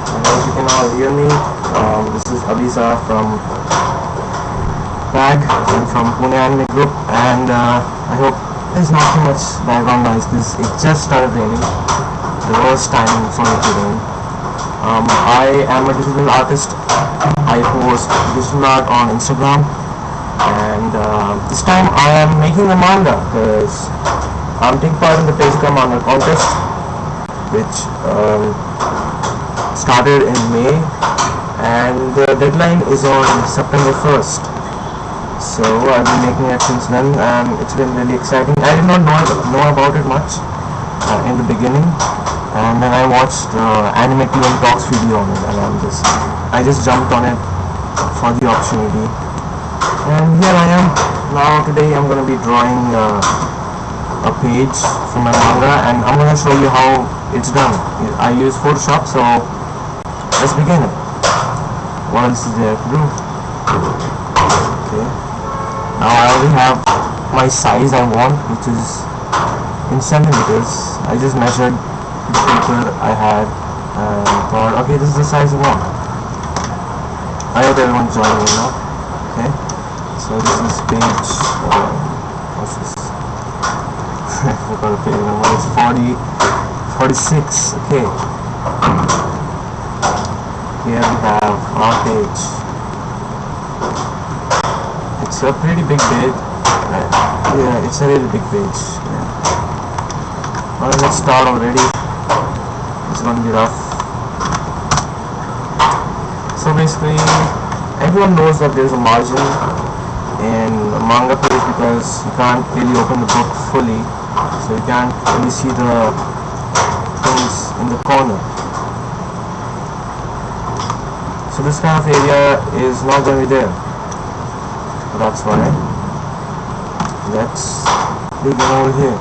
I hope you can all hear me. This is Abisa from Bag and from Pune Anime Group, and I hope there's not too much background noise because it just started raining. The worst time for it to rain. I am a digital artist. I post digital art on Instagram, and this time I am making a manga because I'm taking part in the Physical Manga contest, which started in May, and the deadline is on September 1st. So I've been making it since then, and it's been really exciting. I did not know about it much in the beginning, and then I watched Anime TM Talks video on it, and I just jumped on it for the opportunity, and here I am now. Today I'm going to be drawing a page for my manga, and I'm going to show you how it's done. I use Photoshop, so let's begin it. What else is there to do? Okay, now I already have my size I want, which is in centimeters. I just measured the paper I had and thought, okay, this is the size I want. I hope everyone's joining me now. Okay, so this is page, what's this? I forgot the page number. It's 46. Okay, here we have our page. It's a pretty big page. Yeah, it's a really big page. Yeah. Well, let's start already. It's going to be rough. So basically, everyone knows that there's a margin in a manga page because you can't really open the book fully, so you can't really see the things in the corner. So this kind of area is not going to be there. So that's why let's begin over here.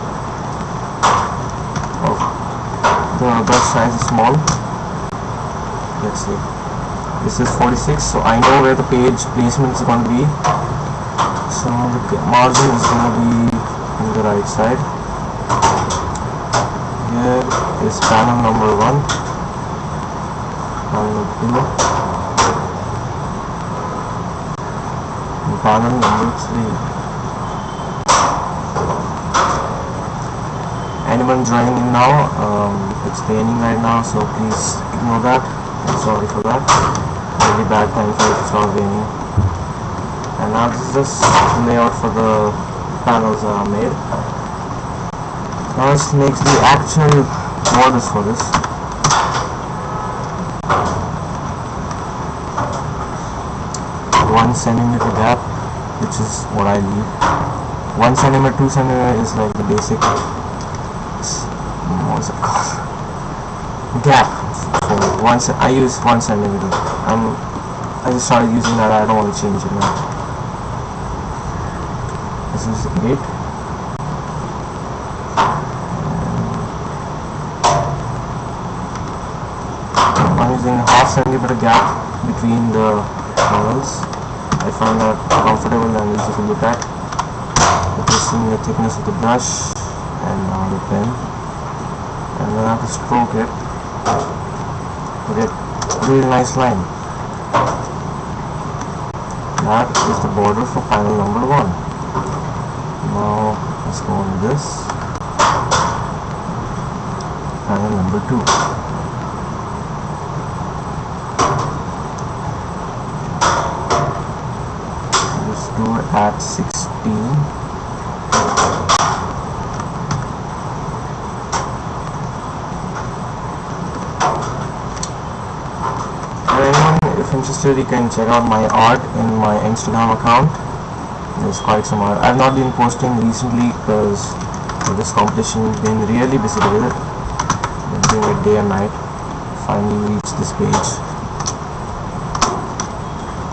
Oh, the brush size is small. Let's see. This is 46, so I know where the page placement is going to be. So the margin is going to be on the right side. Here is panel number 1, panel number 2, and panel number 3. Anyone joining in now? It's raining right now, so please ignore that. I'm sorry for that. Really bad time for it to start raining. And now this is just the layout for the panels that are made. Now let's make the actual borders for this. 1 centimeter gap, which is what I leave. 1 centimeter, 2 centimeter is like the basic. What's it called? Gap. So I use 1 centimeter. I just started using that. I don't want to change it now. This is 8. I'm using a half centimeter gap between the panels. I find that comfortable and easy to look at. Adjusting the thickness of the brush and now the pen, and then I have to stroke it to get a really nice line. That is the border for panel number 1. Now let's go on to this. Panel number 2. Let's do it at 16. If interested, you can check out my art in my Instagram account. There's quite some art. I've not been posting recently because of this competition. Been really busy with it. Been doing it day and night. Finally reached this page.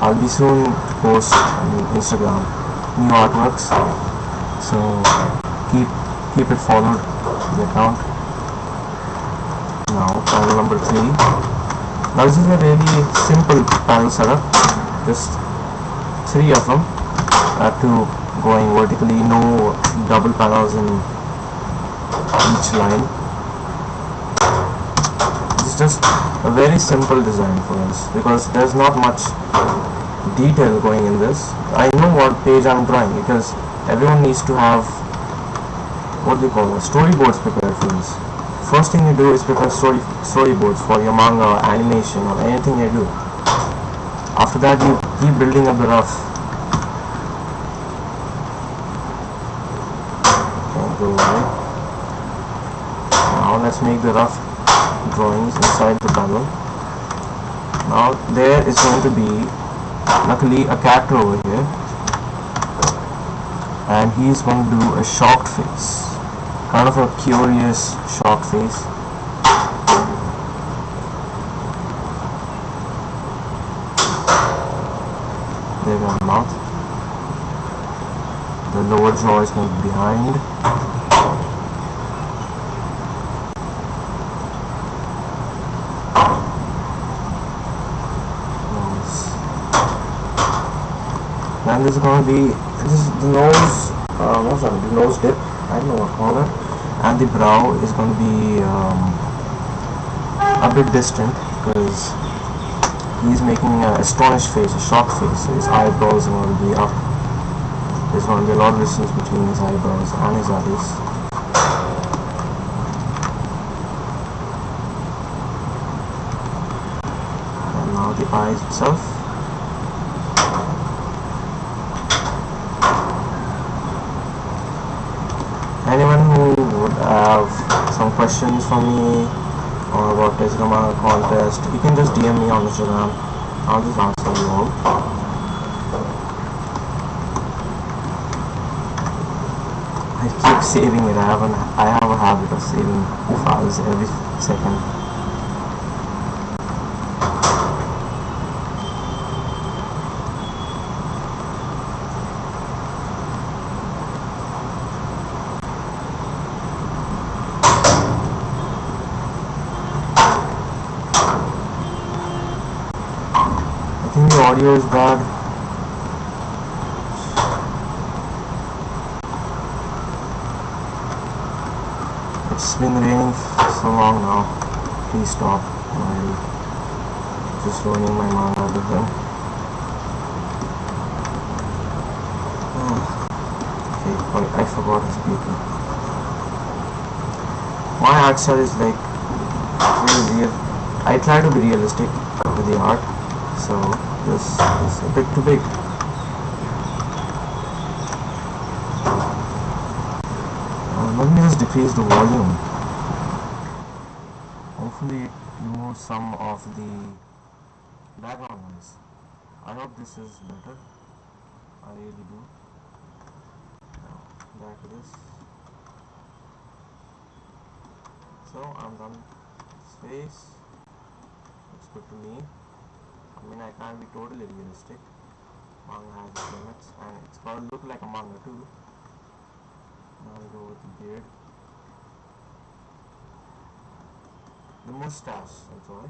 I'll be soon to post on Instagram new artworks. So keep it followed, the account. Now panel number 3. Now this is a really simple panel setup, just 3 of them, 2 going vertically, no double panels in each line. Just it's just a very simple design for us because there's not much detail going in this. I know what page I'm drawing because everyone needs to have what do you call it, storyboards prepared for this. First thing you do is prepare storyboards for your manga or animation or anything you do. After that you keep building up the rough. Don't go away. Now let's make the rough drawings inside the panel. Now there is going to be luckily a character over here, and he's going to do a shocked face, kind of a curious shocked face. There's our mouth. The lower jaw is going to be behind. And this is going to be the nose, what's that, the nose dip, I don't know what to call it, and the brow is going to be a bit distant because he's making an astonished face, a shocked face, so his eyebrows are going to be up. There's going to be a lot of distance between his eyebrows and his eyes. And now the eyes itself. Anyone who would have some questions for me or about Digital Manga contest, you can just DM me on Instagram. I'll just answer you all. I keep saving it. I have a habit of saving files every second. I think the audio is bad. It's been raining so long now. Please stop. I'm just ruining my manga with them. Okay, I forgot to speak. My art style is like really real. I try to be realistic with the art. So this is a bit too big. Let me just decrease the volume. Hopefully it removes some of the background noise. I hope this is better. I really do. Now back to this. So I'm done with this face. Looks good to me. I mean, I can't be totally realistic. Manga has its limits, and it's got to look like a manga too. Now we go with the beard. The mustache, actually.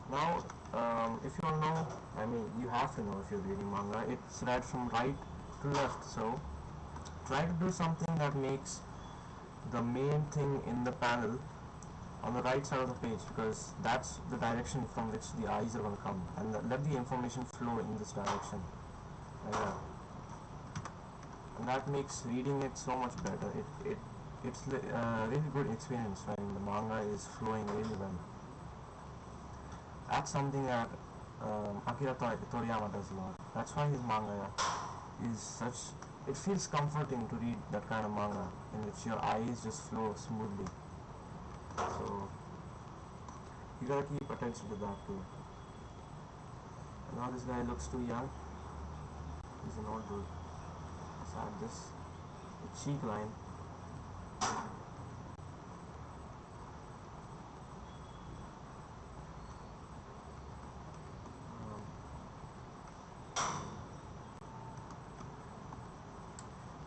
Now, if you don't know, I mean, you have to know if you're reading manga, it's read from right to left, so try to do something that makes the main thing in the panel on the right side of the page, because that's the direction from which the eyes are going to come, and let the information flow in this direction, like that. And that makes reading it so much better. It's a really good experience when the manga is flowing really well. That's something that Akira Toriyama does a lot. That's why his manga is such. It feels comforting to read that kind of manga in which your eyes just flow smoothly. So you gotta keep attention to that too. And now this guy looks too young. He's an old dude. Let's add this. The cheek line.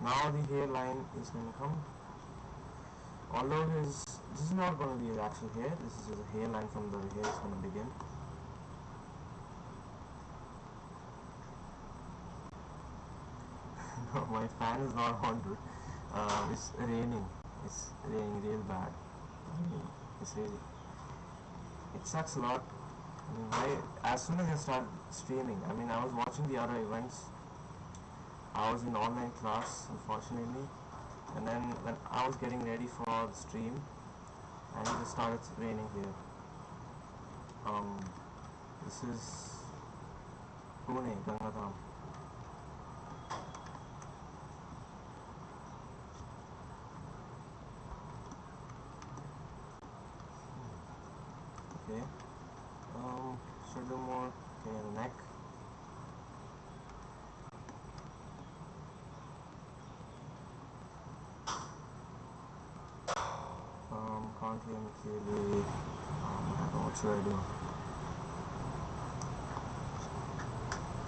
Now the hairline is going to come. Although this is not going to be his actual hair, this is just a hairline from the hair is going to begin. My fan is not on, dude. It's raining. It's raining real bad. I mean, it's really. It sucks a lot. I mean, as soon as I start streaming, I mean, I was watching the other events. I was in online class, unfortunately, and then when I was getting ready for the stream, and it just started raining here. This is Pune, Gangadham. Okay. Should do more. Okay, the neck. Can't hear me clearly. What should I do?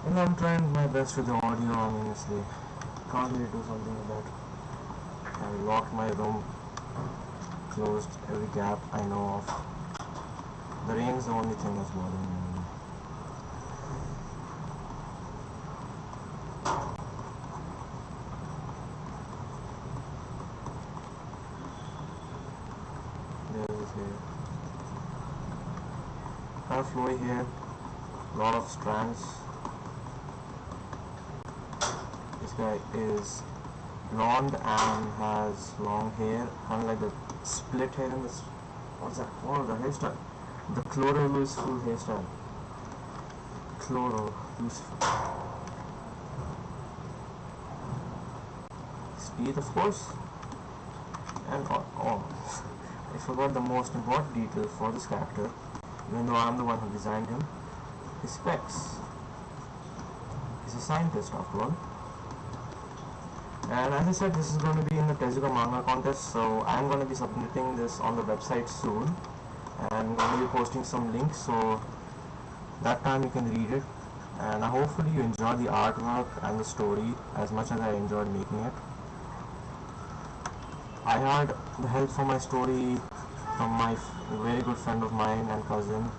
And I'm trying my best with the audio. Honestly, can't really do something with that. I locked my room, closed every gap I know of. The rain is the only thing that's bothering me. There's here. Kind of flowy hair, lot of strands. This guy is blonde and has long hair, kind of like the split hair in this. What's that? Oh, the hairstyle. The Chloro Looseful hairstyle. Chloro Looseful. Speed, of course. And I forgot the most important detail for this character, even though I'm the one who designed him. His specs. He's a scientist after all. And as I said, this is going to be in the Tezuka Manga contest, so I'm going to be submitting this on the website soon. And I'm going to be posting some links, so that time you can read it. And hopefully you enjoy the artwork and the story as much as I enjoyed making it. I had the help for my story from my very good friend of mine and cousin.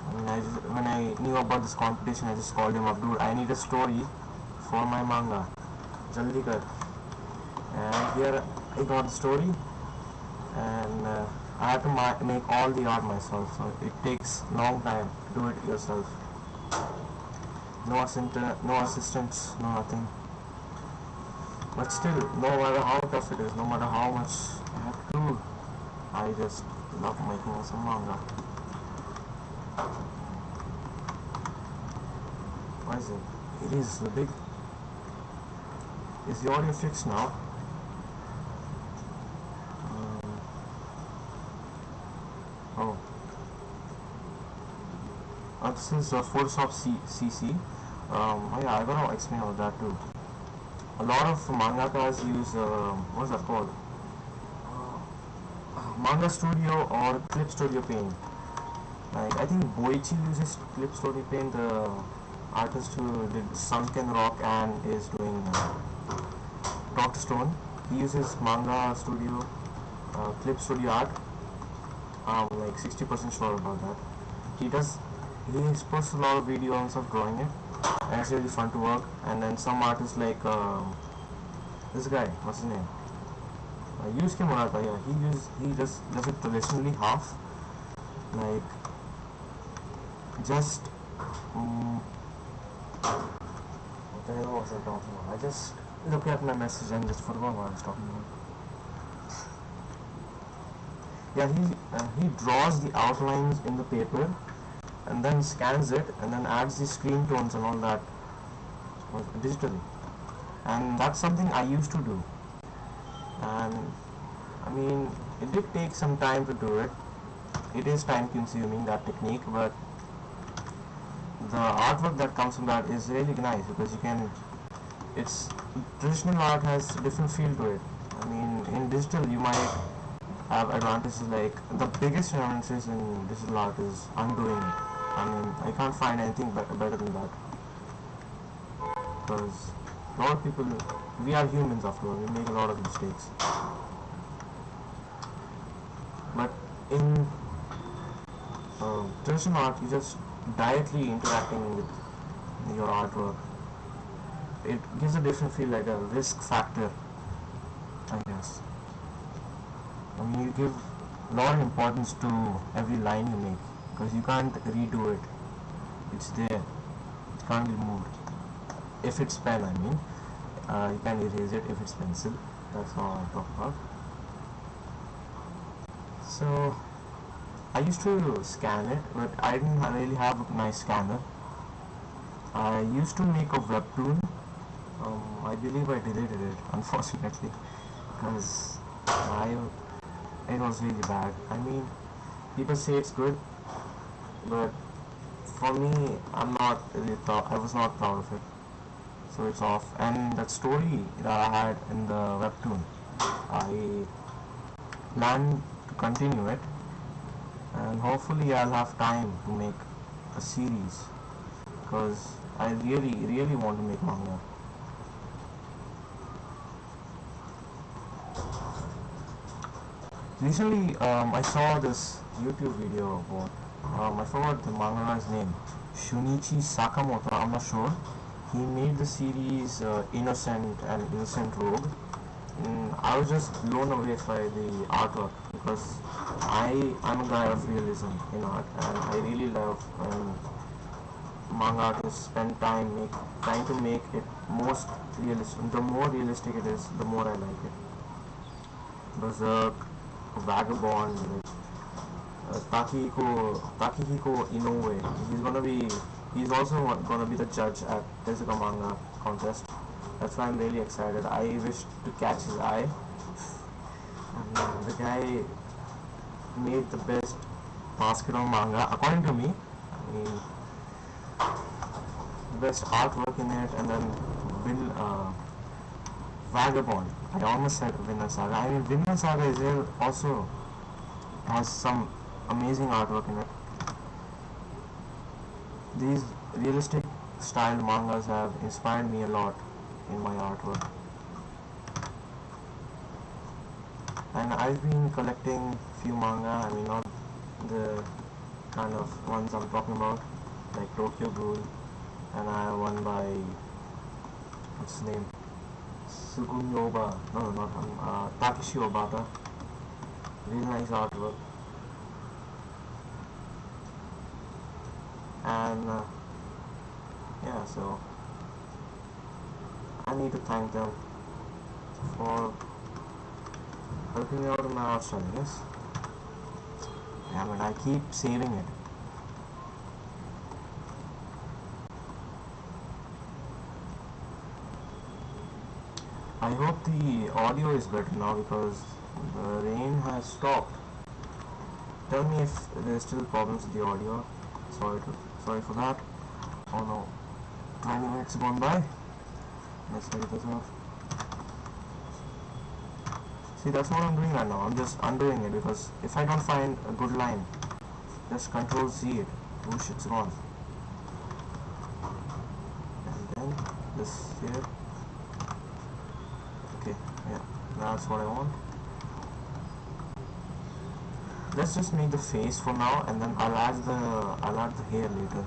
I mean, when I knew about this competition, I just called him up, dude, I need a story for my manga. Jaldi kar. And here I got the story, and I have to make all the art myself, so it takes long time to do it yourself. No assistants, no nothing. But still, no matter how tough it is, no matter how much I have to do, I just love making some manga. Why is it? It is the big. Is the audio fixed now? This is Photoshop CC. Yeah, I gotta explain about that too. A lot of mangakas use what's that called? Manga Studio or Clip Studio Paint. Like I think Boichi uses Clip Studio Paint, the artist who did Sunken Rock and is doing Dr. Stone. He uses Manga Studio, Clip Studio Art. I'm like 60% sure about that. He posts a lot of videos of drawing it, and it's really fun to work. And then some artists like this guy, what's his name? Yusuke Murata. Yeah, he does it traditionally half, like just what the hell was I talking about? I just looked at my message and just forgot what I was talking about. Yeah, he draws the outlines in the paper and then scans it and then adds the screen tones and all that digitally, and that's something I used to do. And I mean, it did take some time to do it. It is time consuming, that technique, but the artwork that comes from that is really nice because it's traditional art has a different feel to it. I mean, in digital you might have advantages, like the biggest advantages in digital art is undoing it. I mean, I can't find anything better than that, because a lot of people, we are humans after all, we make a lot of mistakes. But in traditional art, you just directly interacting with your artwork. it gives a different feel, like a risk factor, I guess. I mean, you give a lot of importance to every line you make because you can't redo it. It's there. It can't be moved. If it's pen, I mean, you can erase it if it's pencil. That's all I talk about. So I used to scan it, but I didn't really have a nice scanner. I used to make a webtoon. I believe I deleted it, unfortunately, because it was really bad. I mean, people say it's good, but for me, I was not proud of it. So it's off. And that story that I had in the webtoon, I plan to continue it, and hopefully I'll have time to make a series, because I really want to make manga. Recently, I saw this YouTube video about, I forgot the manga's name, Shunichi Sakamoto, I'm not sure. He made the series Innocent and Innocent Rogue. I was just blown away by the artwork, because I'm a guy of realism in art, and I really love when manga artists spend time trying to make it most realistic. The more realistic it is, the more I like it. Berserk, Vagabond, like Takehiko Inoue. He's also gonna be the judge at Tezuka Manga contest. That's why I'm really excited. I wish to catch his eye. And the guy made the best basketball manga, according to me. I mean, best artwork in it, and then Vagabond. I almost said Vinland Saga. I mean, Vinland Saga is also has some amazing artwork in it. These realistic style mangas have inspired me a lot in my artwork. And I've been collecting few manga. I mean, not the kind of ones I'm talking about, like Tokyo Ghoul, and I have one by, what's his name? Sugunyoba. No, not him. Takeshi Obata. Really nice artwork. And yeah, so I need to thank them for helping me out in my art style, I guess. Damn it, I keep saving it. I hope the audio is better now, because the rain has stopped. Tell me if there's still problems with the audio. Sorry for that. Oh no, 20 minutes gone by. Let's edit this off. See, that's what I'm doing right now. I'm just undoing it, because if I don't find a good line, just Control Z it. Whoosh, it's gone. And then this here. Okay, yeah, that's what I want. Let's just make the face for now, and then I'll add the hair later.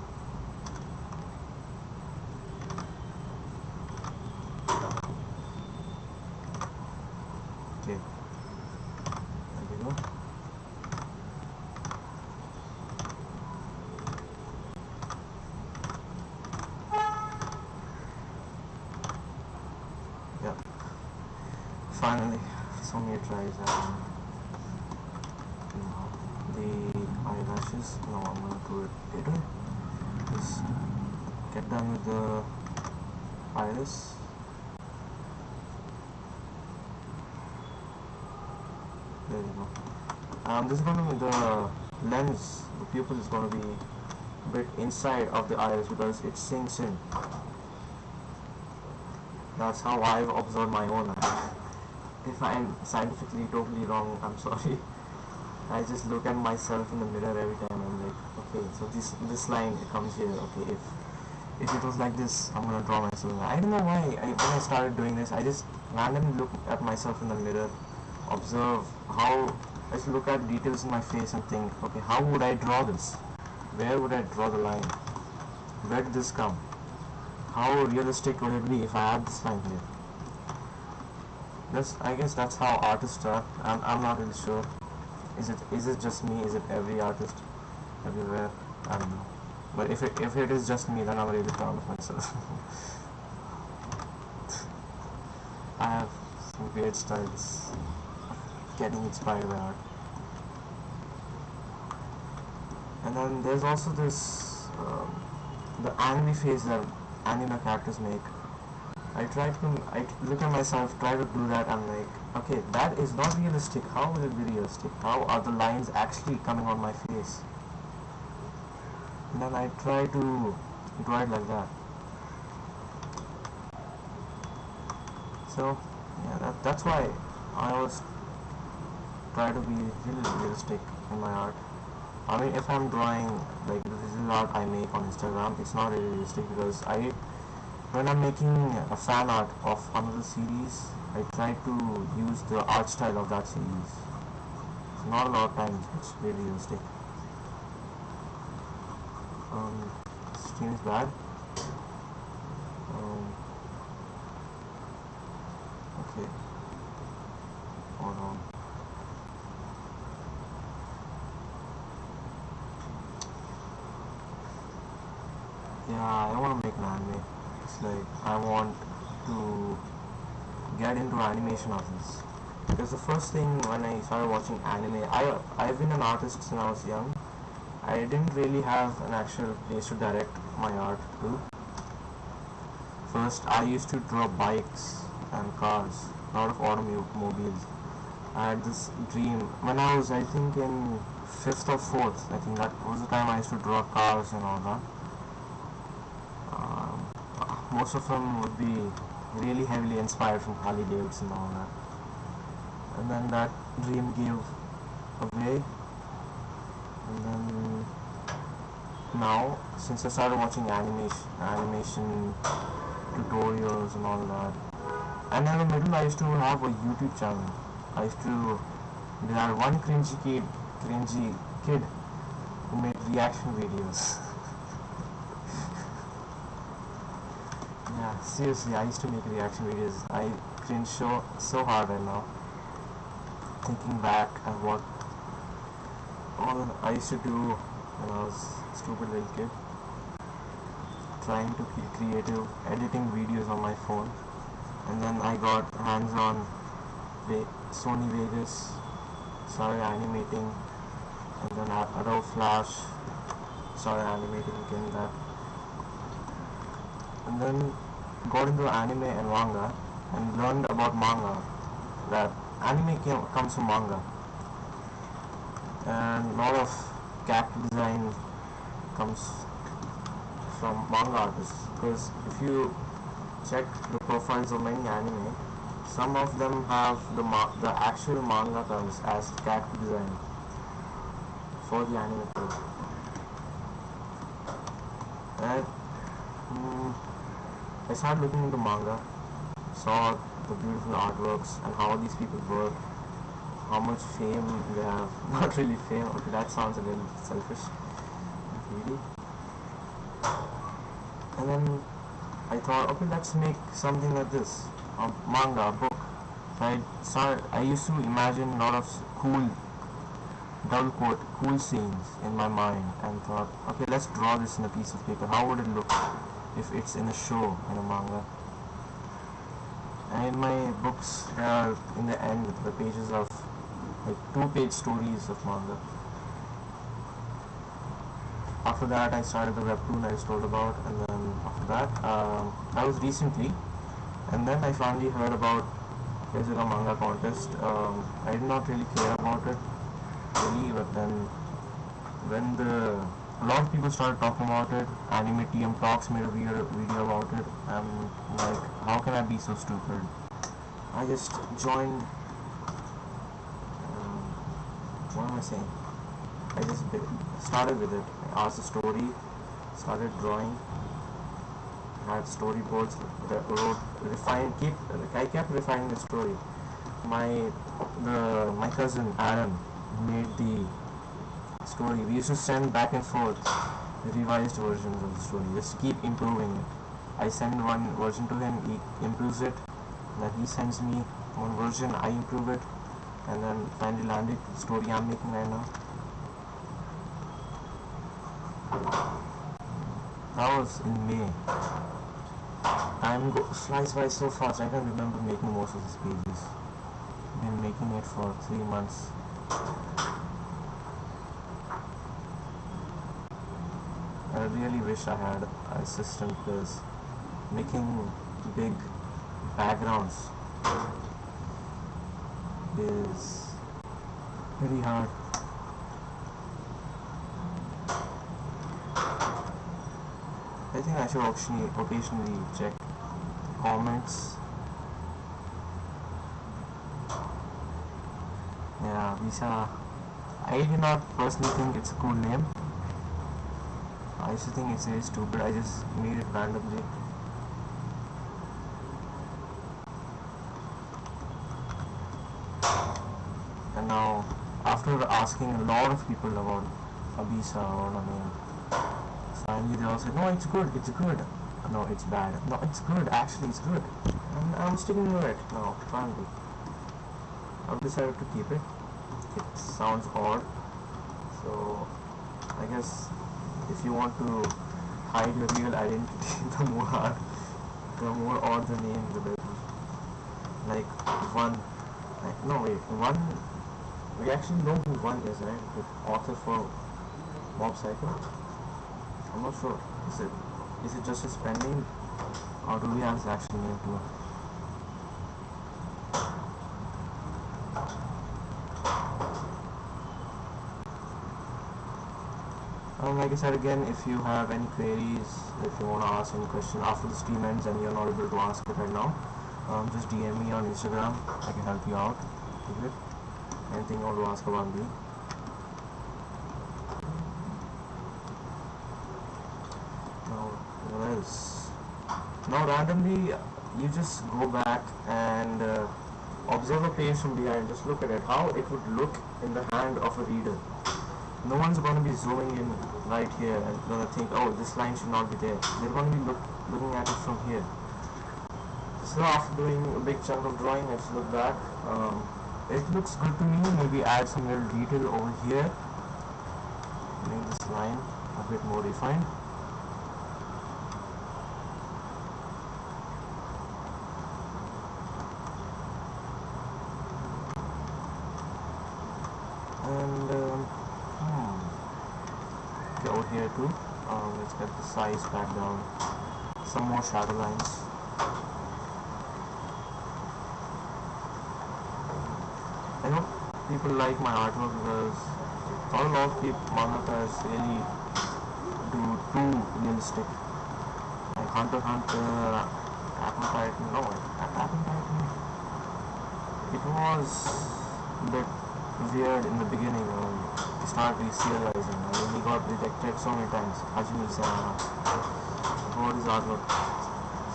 Okay, there we go. Yeah, finally, so many tries. The eyelashes. No, I'm gonna do it later. Just get done with the iris. There we go. This is gonna be the lens. The pupil is gonna be a bit inside of the iris, because it sinks in. That's how I've observed my own eye. If I'm scientifically totally wrong, I'm sorry. I just look at myself in the mirror every time. I'm like, okay, so this line, it comes here. Okay, if it was like this, I'm gonna draw myself. I don't know why. When I started doing this, I just randomly look at myself in the mirror, observe how I just look at details in my face and think, okay, how would I draw this? Where would I draw the line? Where did this come? how realistic would it be if I had this line here? I guess that's how artists are. I'm not really sure. Is it just me? Is it every artist everywhere? I don't know. But if it is just me, then I'm really proud of myself. I have some weird styles getting inspired by art. And then there's also this the anime face that anime characters make. I look at myself, try to do that, and like, okay, that is not realistic. How will it be realistic? How are the lines actually coming on my face? And then I try to draw it like that. So yeah, that's why I always try to be really realistic in my art. I mean, if I'm drawing like this is art I make on Instagram, it's not really realistic because when I'm making a fan art of another series, I try to use the art style of that series. So not a lot of times it's really realistic. Stream is bad. Okay. Hold on. Yeah, I want to make an anime. It's like I want to get into animation of this. Because the first thing when I started watching anime, I've been an artist since I was young. I didn't really have an actual place to direct my art to. First, I used to draw bikes and cars, a lot of automobiles. I had this dream when I was, I think, in 5th or 4th. I think that was the time I used to draw cars and all that. Most of them would be really heavily inspired from Harley Davidson and all that. And then that dream gave away. And then now, since I started watching animation tutorials and all that, and in the middle I used to have a YouTube channel. There are one cringy kid who made reaction videos. Yeah, seriously, I used to make reaction videos. I cringe so hard right now, thinking back at what all I used to do when I was a stupid little kid, trying to be creative, editing videos on my phone. And then I got hands on Sony Vegas, started animating, and then Adobe Flash, started animating again that, and then got into anime and manga and learned about manga, that anime comes from manga, and a lot of character design comes from manga artists. Because if you check the profiles of many anime, some of them have the actual manga comes as character design for the anime too. And I started looking into manga, saw the beautiful artworks and how these people work, how much fame they have. Not really fame, okay, that sounds a little selfish, really. And then I thought, okay, let's make something like this, a manga, a book. So I used to imagine a lot of cool, double quote, cool scenes in my mind and thought, okay, let's draw this in a piece of paper. How would it look if it's in a show, in a manga? And in my books, there are, in the end, the pages of like 2-page stories of manga. After that, I started the webtoon I was told about, and then after that, that was recently, and then I finally heard about there's a manga contest. I did not really care about it, really, but then when a lot of people started talking about it, Anime TM Talks made a video about it. I'm like, how can I be so stupid? I just joined. What am I saying? I just started with it. I asked the story, started drawing, had storyboards, I kept refining the story. My cousin Aaron made the story. We used to send back and forth revised versions of the story, just keep improving it. I send one version to him, he improves it, then he sends me one version, I improve it, and then finally landed the story I'm making right now. That was in May. Time flies by so fast. I can't remember making most of these pages. Been making it for 3 months. I really wish I had an assistant because making big backgrounds is very hard. I think I should occasionally check comments. Yeah, Visa. I do not personally think it's a cool name. I used to think it's very stupid. I just made it randomly. And now, after asking a lot of people about Abisa or a name, finally they all said, no, it's good, it's good. No, it's bad. No, it's good, actually it's good. And I'm sticking to it now, finally. I've decided to keep it. It sounds odd. So, I guess if you want to hide your real identity, the more odd the name, the better. Like, one. No, wait, one. We actually know who one is, right? The author for Mob Psycho. I'm not sure. Is it just his pen name, or do we have his actual name too? Like I said again, if you have any queries, if you want to ask any question after the stream ends and you're not able to ask it right now, just DM me on Instagram. I can help you out with it. Anything you want to ask about me. Now, what else? Now, randomly, you just go back and observe a page from behind. Just look at it, how it would look in the hand of a reader. No one's going to be zooming in right here and going to think, oh, this line should not be there. They're going to be looking at it from here. So after doing a big chunk of drawing, let's look back. It looks good to me. Maybe add some little detail over here. Make this line a bit more refined. And over here too. Let's get the size back down. Some more shadow lines. I hope people like my artwork because not a lot of people, mangakas really do too realistic. Like Hunter x Hunter, Attack on Titan. No, Attack on Titan. It was a bit weird in the beginning. He started serializing and then he got rejected so many times. Hajime Sana. What is artwork?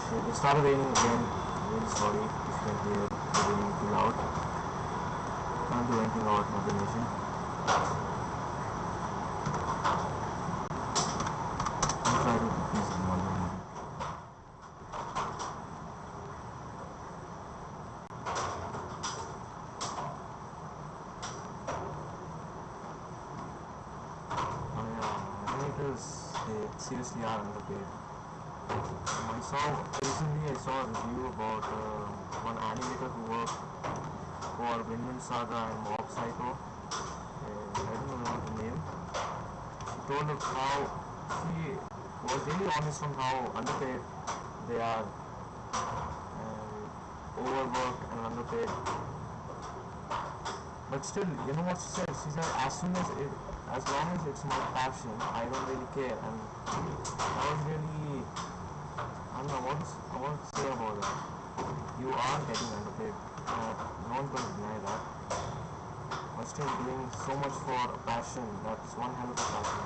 Shit, it started raining again. Really sorry if you can hear it raining too loud. Can't do anything about Mother Nation. I'll try to decrease the volume. They seriously are underpaid. Recently I saw a review about one animator who worked for Vinland Saga and Mob Psycho. I don't know the name. She told us how she was really honest on how underpaid they are, and overworked and underpaid. But still, you know what she said? She said as long as it's my passion, I don't really care. And that was really, I don't know what to say about that. You are getting underpaid. No one's going to deny that. But still doing so much for a passion, that's one hell of a passion.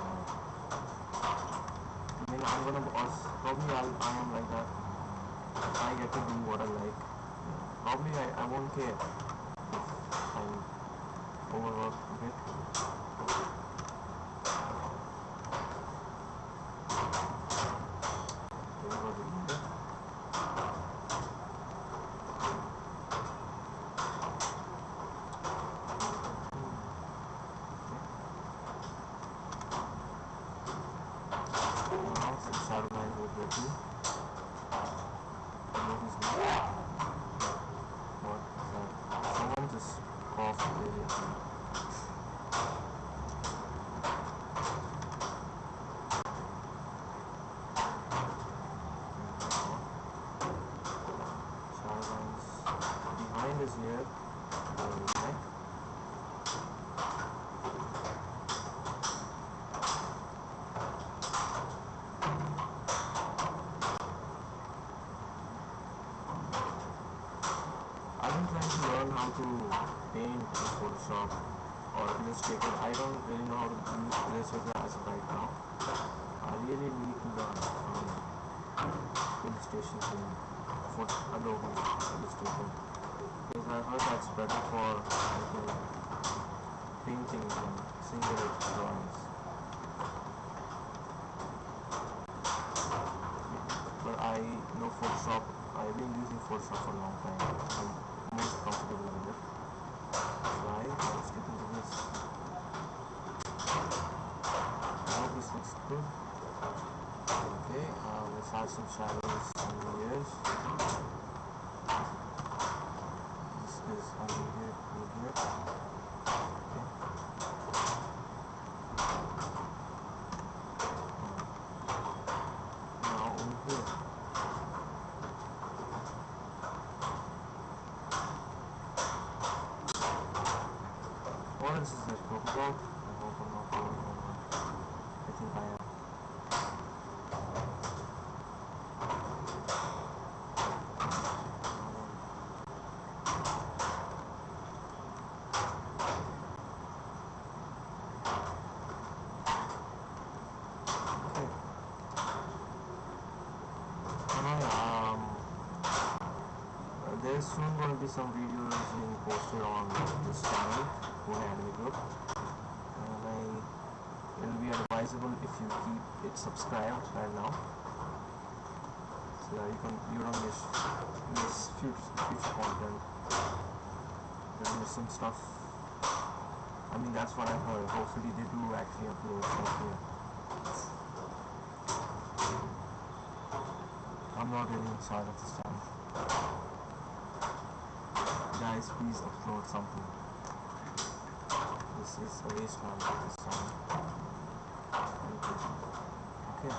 I mean, probably I am like that. I get to do what I like. Probably I won't care if I'm overworked a bit. There was a leader. behind his ear, his neck. I've been trying to learn how to paint in Photoshop or Illustrator. I don't really know how to use Illustrator as of right now. I really need to learn illustrations in Adobe Illustrator, because I heard that's better for making paintings and single drawings. But I know Photoshop. I've been using Photoshop for a long time. I'm most comfortable with it. So let's get into this. Now this looks good. Okay, let's add some shadows on the ears. This is under here, over here. Okay. Now over here. What else is there to talk about? I hope I'm not going over. I think I am. There's soon going to be some videos being posted on this channel, Anime Group, and it will be advisable if you keep it subscribed right now, so that you don't miss future content. Don't miss some stuff. I mean, that's what I've heard. Hopefully they do actually upload stuff here. I'm not really in charge of this channel. Guys, please upload something. This is a wasteland of this channel. Okay.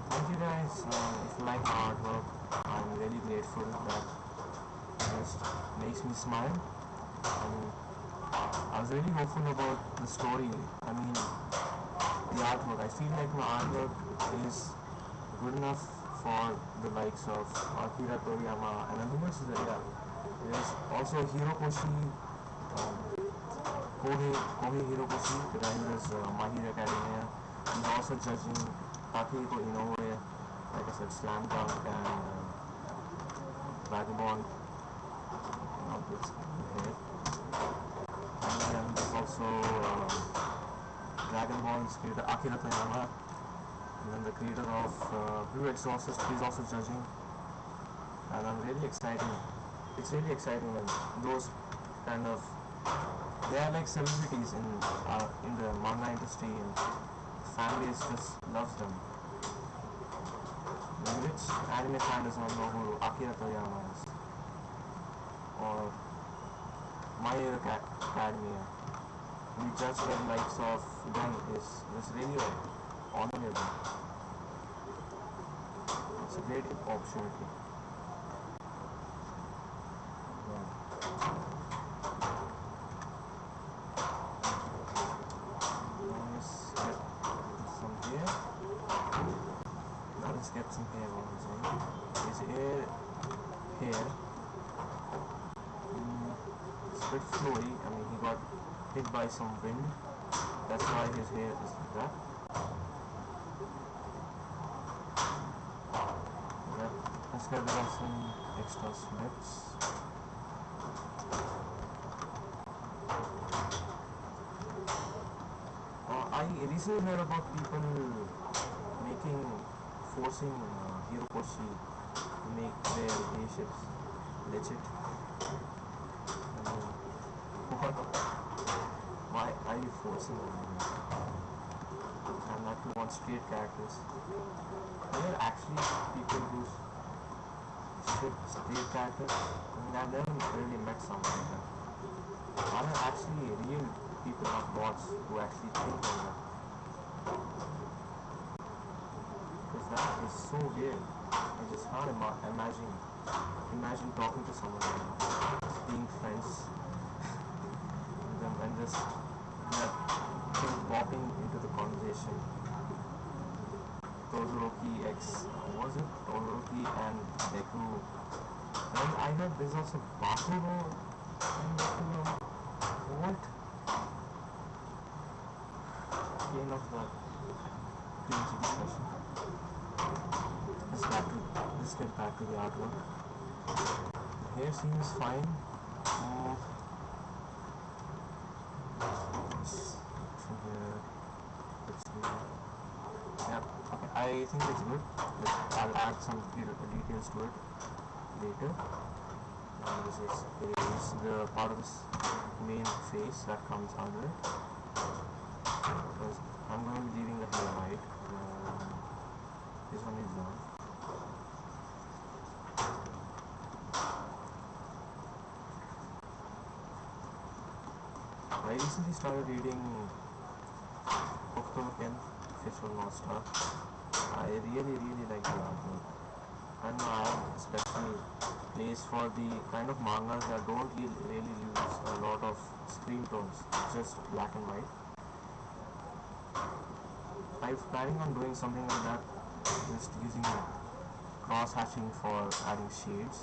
Thank you guys. If you like my artwork, I'm really grateful. That just makes me smile. And I was really hopeful about the story. I mean, the artwork. I feel like my artwork is good enough for the likes of Akira Toriyama, and who else is there? There's also Hirokoshi, Kohei Hirokoshi, the guy who does My Hero Academia. He's also judging Takehiko Inoue, like I said, Slam Dunk and Vagabond. And then there's also Dragon Ball's creator Akira Toriyama, and then the creator of Blue Exorcist, he's also judging. And I'm really excited. It's really exciting when those kind of, they are like celebrities in the manga industry, and the fan base just loves them. Which anime fan does not know who Akira Toriyama is, or My Hero Academia? We judge the likes of them is really honorable. It's a great opportunity. Yeah. Let's get some hair. Now let's get some hair on his head. His hair. It's a bit flowy. I mean, he got hit by some wind. That's why his hair is like that. Let's get rid of some extra snips. I recently heard about people forcing Hirokoshi to make their airships legit. What? Why are you forcing them? And not to want straight characters. There are actually people who ship straight characters. I mean, I've never really met someone like that. Are there actually real people, not bots, who actually think like that? is so weird. I just can't imagine talking to someone right now, just being friends with them and just that thing popping into the conversation. Todoroki X, was it? Todoroki and Deku. And I heard there's also Bakuro and Deku. What? Again of that cringy discussion. Let's get back to the artwork. The hair seems fine. From here, let's see. Yeah, okay. I think it's good. I'll add some details to it later. This is the part of this main face that comes under it. Because I'm going to be leaving the hair white. This one is done. I recently started reading Ken Official North Star. I really like the artwork. And I have a special place for the kind of mangas that don't really use a lot of screen tones, just black and white. I'm planning on doing something like that, just using cross-hatching for adding shades,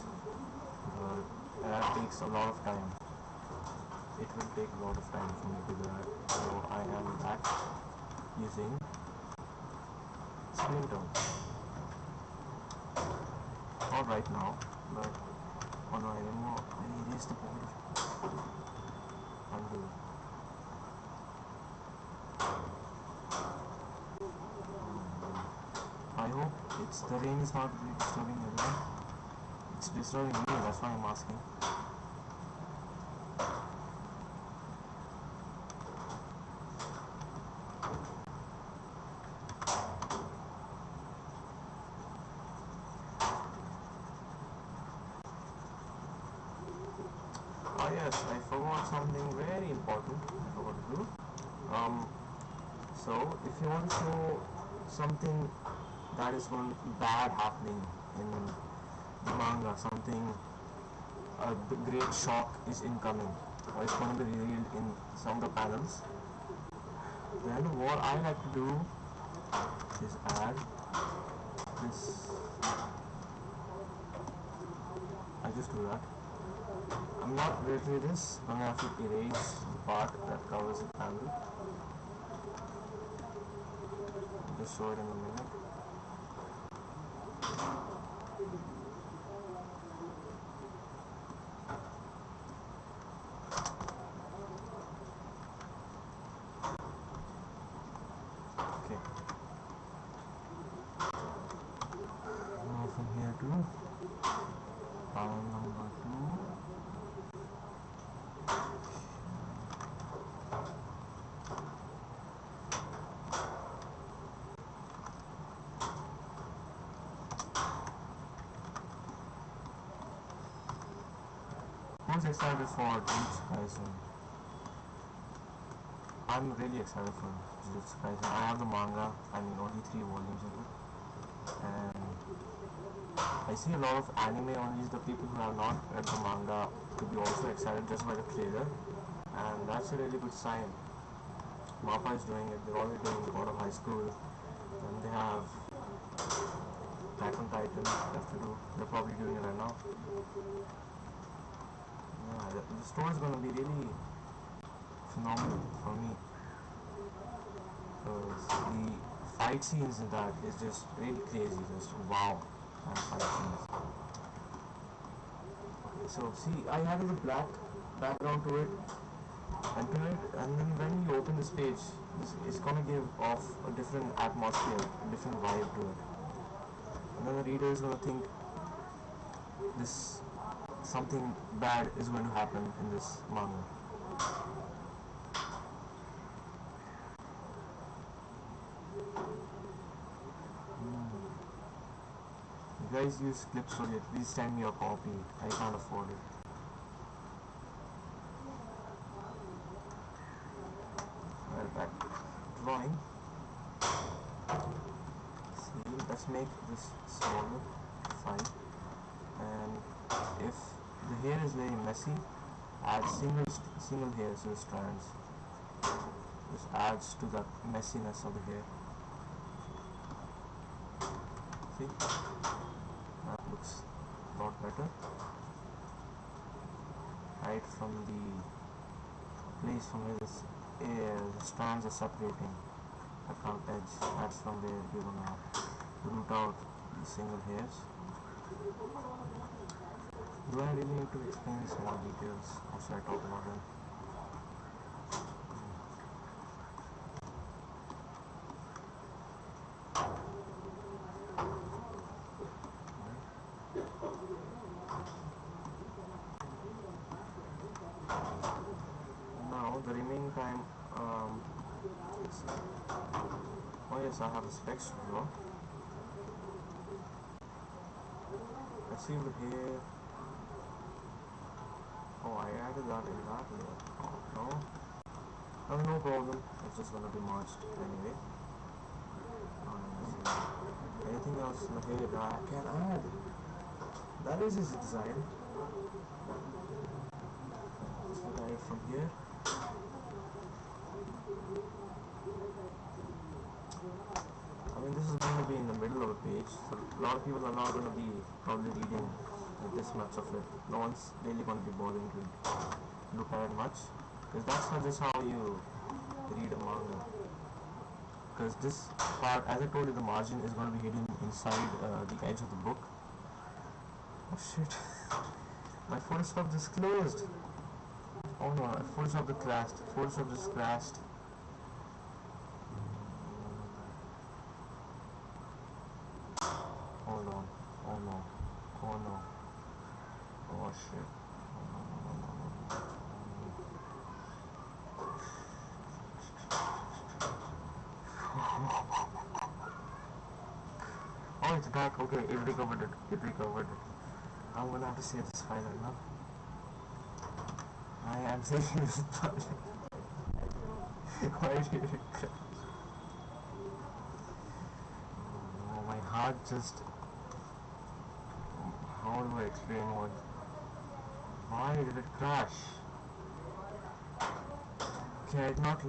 but that takes a lot of time. It will take a lot of time for me to do that, so I am back using screen tones. Not right now, but oh no, I erase the border. Undo. I hope the rain is not really disturbing everyone. It's disturbing me, that's why I'm asking. Oh yes, I forgot something very important. I forgot to do. So if you want to show something that is going bad happening in the manga, a great shock is incoming, or it's going to be revealed in some of the panels, then what I like to do is add this. I just do that. I'm not going to do this. I'm going to have to erase the part that covers the panel. I'll just show it in a minute. Okay. Now from here to panel number 2. Who's excited for Jujutsu Kaisen? I'm really excited for Jujutsu Kaisen. I have the manga, only 3 volumes of it. And I see a lot of anime only the people who have not read the manga to be also excited just by the trailer. And that's a really good sign. MAPPA is doing it, they're already doing God of High School. Then they have Attack on Titan left to do. They're probably doing it right now. Yeah, the story is going to be really phenomenal for me, because the fight scenes in that is just really crazy, just wow kind of fight scenes. Okay, so see, I added the black background to it, and then when you open this page, it's going to give off a different atmosphere, a different vibe to it, and then the reader is going to think something bad is going to happen in this manga. You guys use Clip Studio, please send me a copy. I can't afford it. Well, back drawing. See, let's make this smaller, 5. And if the hair is very messy, add single hairs to the strands. This adds to the messiness of the hair. See, that looks a lot better. Right from the place from where the strands are separating, the front edge, that's from where you're gonna root out the single hairs. Do I really need to explain small details, or should I talk about them? Now the remaining time, oh yes, I have the specs to draw. Let's see the hair. Oh, I added that in that layer. Oh no, no problem. It's just gonna be merged anyway. Anything else in the hair that I can add? That is his design. Let's look at it from here. I mean, this is going to be in the middle of the page, so a lot of people are not going to be probably reading this much of it. No one's really going to be bothering to look at it much, because that's not just how you read a manga. Because this part, as I told you, the margin is going to be hidden inside the edge of the book. Oh shit, my Photoshop just closed. Oh no, Photoshop just crashed. Photoshop just crashed. Hold on. Oh no. Oh no. Oh shit. Oh no, no, no, no, no. Oh, it's back. Okay, it recovered it. It recovered it. I'm gonna have to save this file right now. I am saving this file. Why did it crash? Oh, my heart just... How do I explain what? Why did it crash? Okay, I did not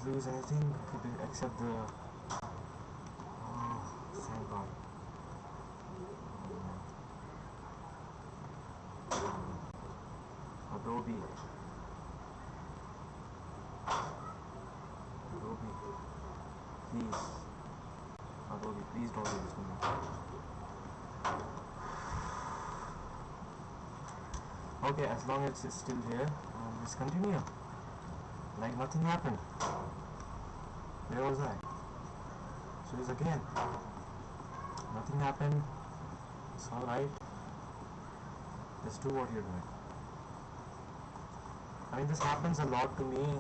lose anything except the... Oh, thank God. Adobe. Please. Adobe, please don't do this to me. Okay, as long as it's still here, let's continue. Like nothing happened. Where was I? Choose again. Nothing happened. It's alright. Just do what you're doing. I mean, this happens a lot to me.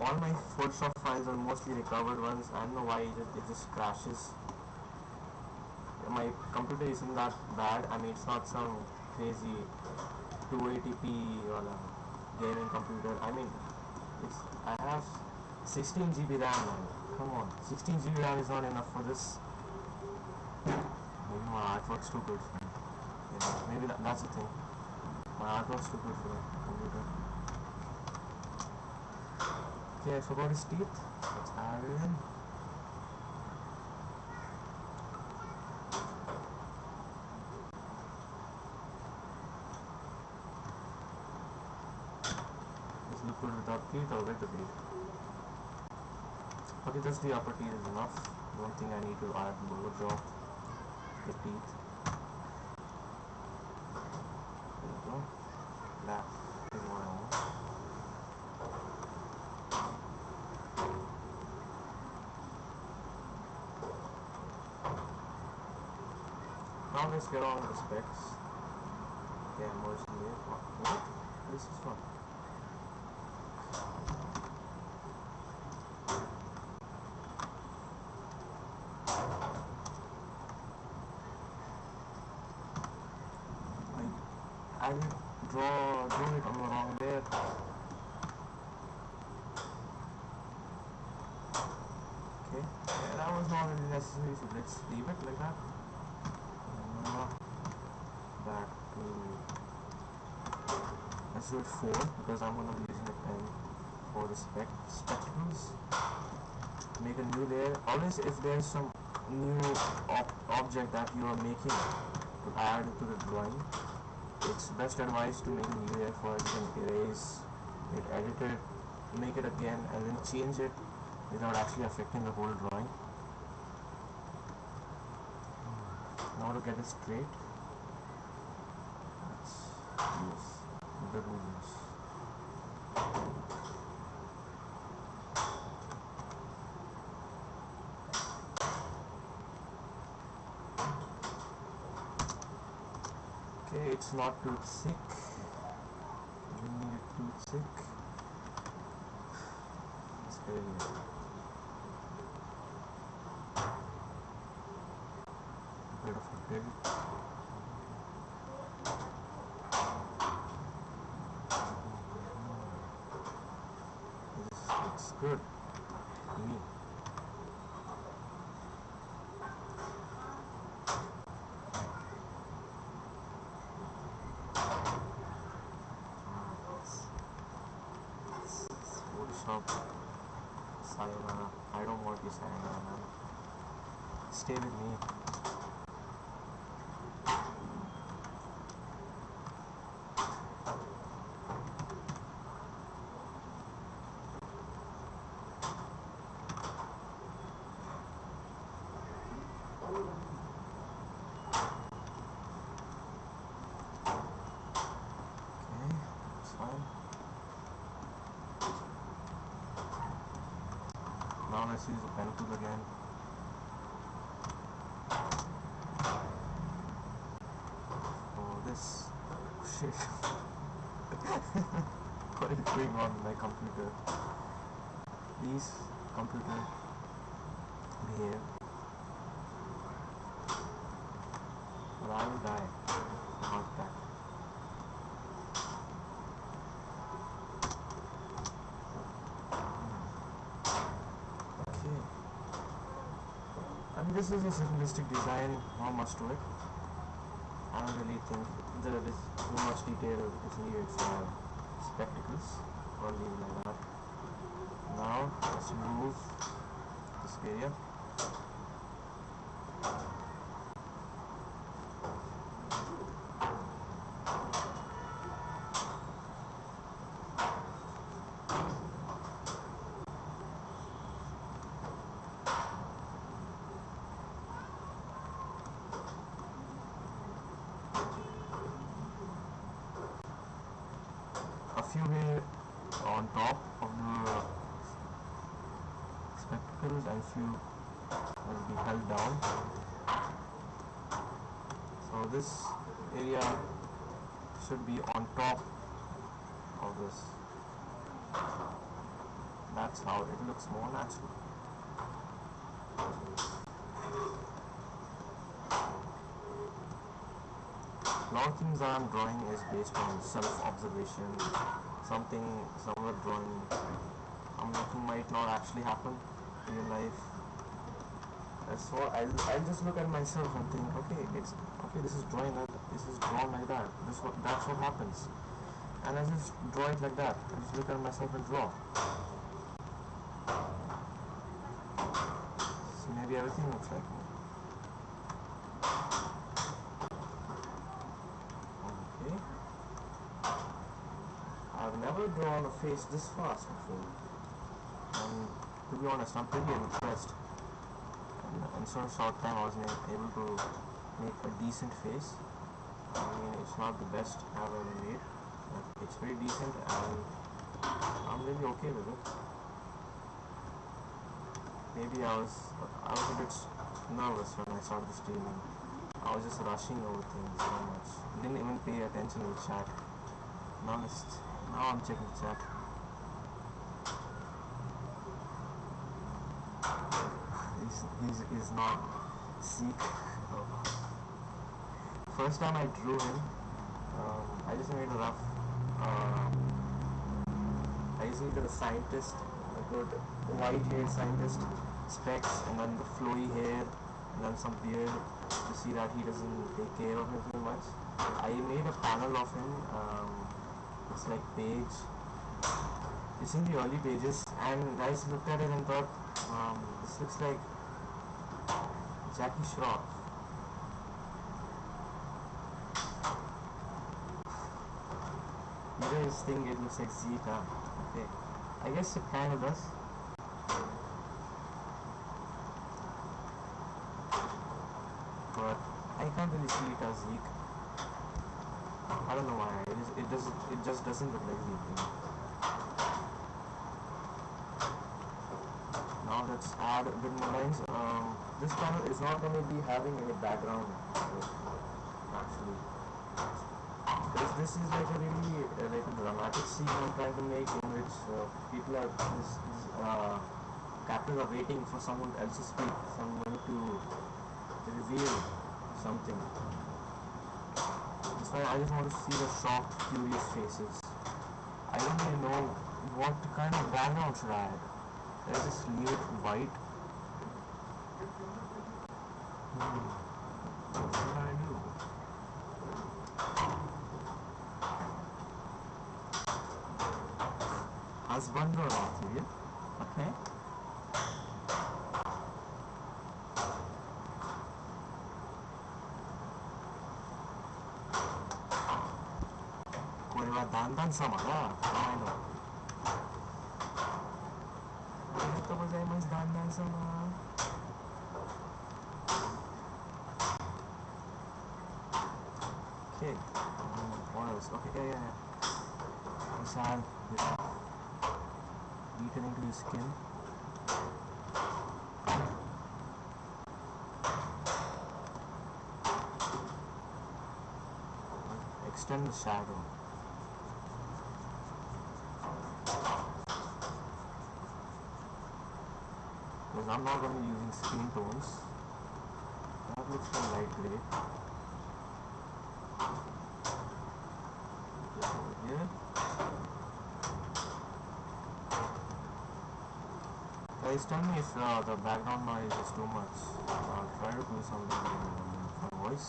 All my Photoshop files are mostly recovered ones. I don't know why it just crashes. My computer isn't that bad. I mean, it's not some crazy 280p or a gaming computer. I mean, I have 16 GB RAM, man. Come on, 16 GB RAM is not enough for this. Maybe my artwork's too good for me. Yeah, maybe that's the thing. My artwork's too good for the computer. Okay, I forgot his teeth. Let's add it in. Does it look good without teeth or with the teeth? Okay, just the upper teeth is enough. Don't think I need to add lower jaw, the teeth. There we go. Laugh is what I want. Now let's get on with the specs. Okay, I'm merging here. What? This is fun. I didn't draw it on the wrong layer. Okay, yeah, that was not really necessary, so let's leave it like that. Back to, let's do it 4 because I'm going to be using a pen for the spectacles. Make a new layer. Always if there's some new object that you are making to add to the drawing, it's best advice to make a new layer for it. You can erase it, edit it, make it again, and then change it without actually affecting the whole drawing. Now to get it straight, let's use the rulers. Okay, it's not too thick. We need it too thick. It's very bit of a tilt. This looks good to me. Photoshop sayonara. I don't want to sayonara, man. Stay with me. Okay, that's fine. Now let's use a pen tool again. Oh, this shit. What is going on with my computer? Please, computer, behave. Or I will die of a heart attack. I mean, this is a simplistic design, not much to it. I don't really think there is too much detail is needed for spectacles. I'll leave it like that. Now let's remove this area. A few here on top of the spectacles and few will be held down. So this area should be on top of this. That's how it looks more natural. A lot of things I'm drawing is based on self-observation. Somewhere drawing I'm making might not actually happen in real life. So I'll just look at myself and think, okay, this is drawn like that. That's what happens. And I just draw it like that. I just look at myself and draw. So maybe everything looks like me. Okay. I've never drawn a face this fast before, and to be honest, I'm pretty impressed. And in such a short time, I was able to make a decent face. I mean, it's not the best I've ever made, but it's pretty decent, and I'm really okay with it. Maybe I was a bit nervous when I started the streaming. I was just rushing over things so much. Didn't even pay attention to the chat. Now I'm checking the chat. He's not Sikh. First time I drew him, I just made a rough. I just needed a scientist, a good white-haired scientist. specs, and then the flowy hair, and then some beard. You see that he doesn't take care of it too much. I made a panel of him. It's like page. It's in the early pages, and I just looked at it and thought, this looks like Jackie Shroff. You guys think it looks like Zika? Okay, I guess it kind of does. But I can't really see it as Zeke. I don't know why. It just doesn't look like Zeke. Now let's add a bit more lines. This panel is not going to be having any background actually. This is like a really like a dramatic scene I'm trying to make, in which people are characters are waiting for someone else to speak, someone to reveal something. That's why I just want to see the shocked, curious faces. I don't really know what kind of background should I add. Let's just leave it white. What should I do? Husband or not? Okay.これはだんだん様が前のありがとうございます。だんだん様。Okay. What else? Okay, yeah. Let's add this detail into his skin. Extend the shadow. Because I'm not going to be using skin tones. That looks like light gray. Over here. Guys, tell me if the background noise is too much. I'll try to do something with my voice.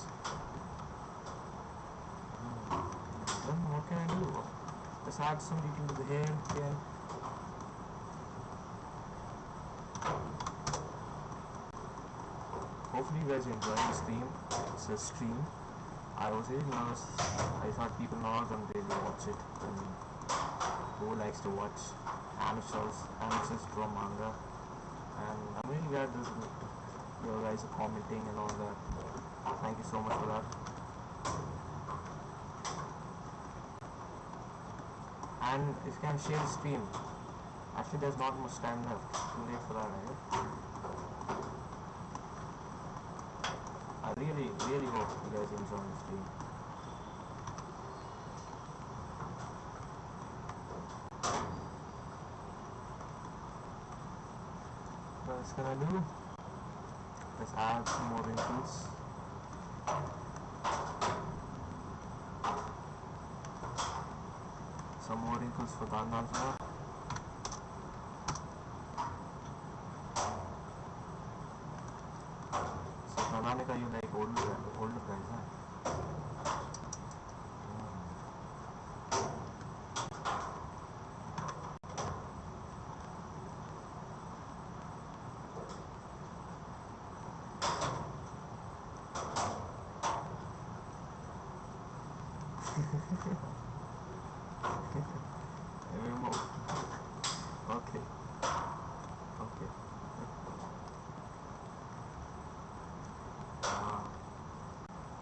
Then what can I do? Just add some detail to the hair again. Hopefully you guys are enjoying the stream. It's a stream. I was really nervous. I thought people not gonna really watch it. Who likes to watch amateurs draw manga? And I'm really glad that you guys are commenting and all that. Thank you so much for that. And if you can share the stream. Actually, there's not much time left. Too late for that, right? I really hope you guys enjoy the stream. What else can I do? Let's add some more wrinkles. Some more wrinkles for Dandansa. So Pranamika, you like older guys, huh? Okay.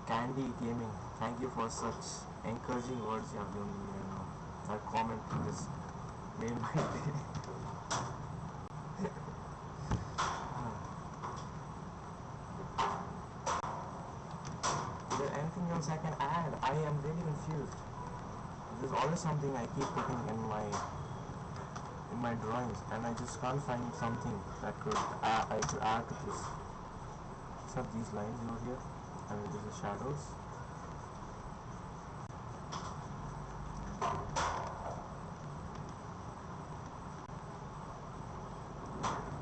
Candy Gaming, thank you for such encouraging words you have given me. That comment just made my day. Is there anything else I can add? I am really confused. There's always something I keep putting in my drawings, and I just can't find something that I could add to this. Except these lines over here, and these are shadows.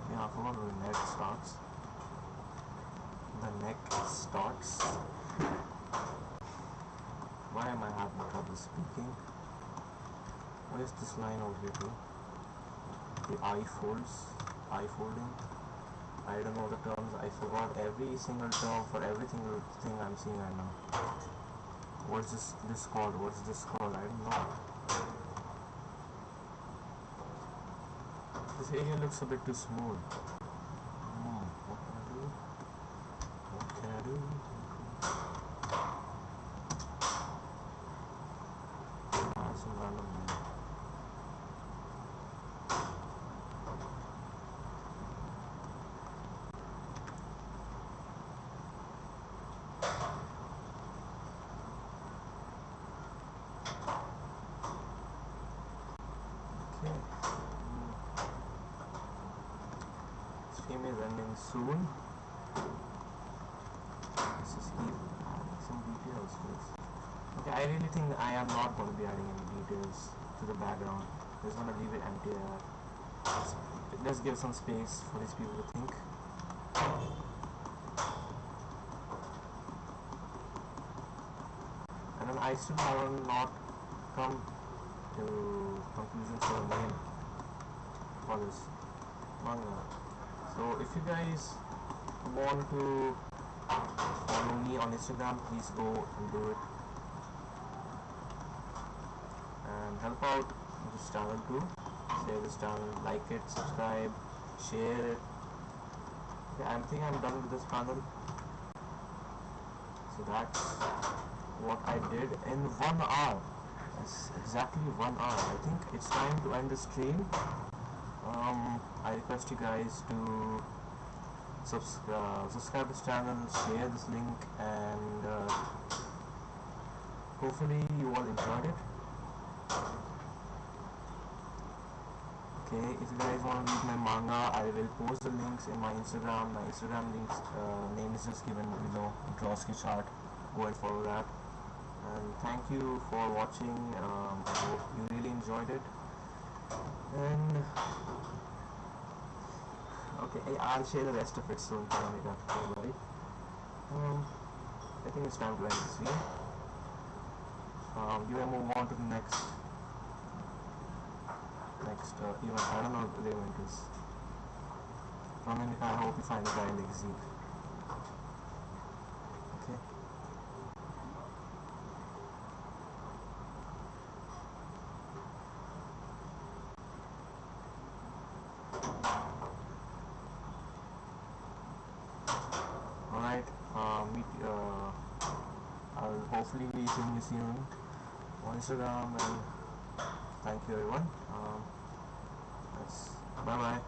Yeah, I forgot how the neck starts. The neck starts. Why am I having trouble speaking? What is this line over here too? The eye folds, eye folding. I don't know the terms. I forgot every single term for every single thing I'm seeing right now. What's this called? What's this called? I don't know. This area looks a bit too smooth. What can I do? What can I do? Some random name. Stream is ending soon. Let's just keep adding some details to this. Okay, I really think I am not going to be adding any details to the background. I'm just going to leave it empty there. Let's give some space for these people to think. And then I still have not come to conclusions for the name for this manga. So if you guys want to follow me on Instagram, please go and do it. And help out this channel too. Share this channel, like it, subscribe, share it. Okay, I think I'm done with this panel. So that's what I did in 1 hour. It's exactly 1 hour. I think it's time to end the stream. I request you guys to subscribe this channel, share this link, and hopefully you all enjoyed it. Okay, if you guys want to read my manga, I will post the links in my Instagram. My Instagram links name is just given below. Draw sketch art. Go and follow that. And thank you for watching. I hope you really enjoyed it. And okay, I'll share the rest of it soon. Don't worry. I think it's time to end this video. You will move on to the next event. I don't know what the event is. I hope you find the guy like Zeke. Okay. Alright, I'll hopefully be seeing you soon on Instagram, and thank you everyone. Bye bye.